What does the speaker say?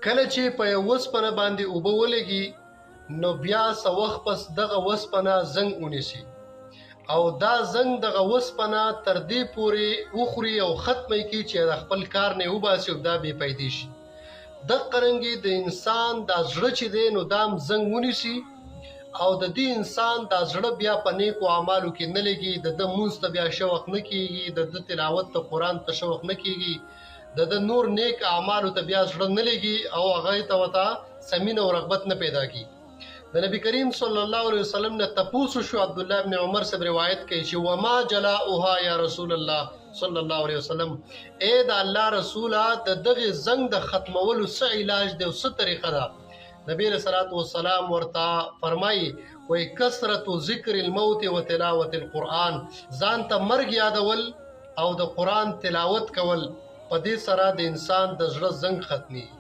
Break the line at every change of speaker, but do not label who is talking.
کله چې په یو وسپنه باندې اوبه ولګي نو بیا څه وخت پس دغه وسپنه زنګ ونیسي او دا زنګ دغه وسپنه تر دې پورې وخوري او ختمه کړي چې د خپل کار نه وباسي او دا بې فایدې شي. دغه رنګې د انسان دا زړه چې دی نو دا هم زنګ ونیسي او د دې انسان دا زړه بیا په نیکو اعمالو کې نه لګي، د ده مونځ ته بیا شوق نه کېږي، د ده تلاوت د قرآن ته شوق نه کېږي، د ده نور نیک اعمالو ته بیا زړه نه لګي او هغې ته ورته سمینه او رغبت نه پیدا کېږي. د نبی کریم صلی الله علیه وسلم نه تپوس وشو، عبدالله ابن عمر صاحب روایت کوي چې وما جلاؤها یا رسول الله صلی الله علیه وسلم، اے د الله رسوله د دغې زنګ د ختمولو څه علاج دی او څه طریقه ده؟ نبی علیہ الصلوۃ والسلام ورته فرمایي وای کثرت ذکر الموت و تلاوت القرآن، ځان ته مرګ یادول او د قرآن تلاوت کول، په دې سره د انسان د زړه زنګ ختمي.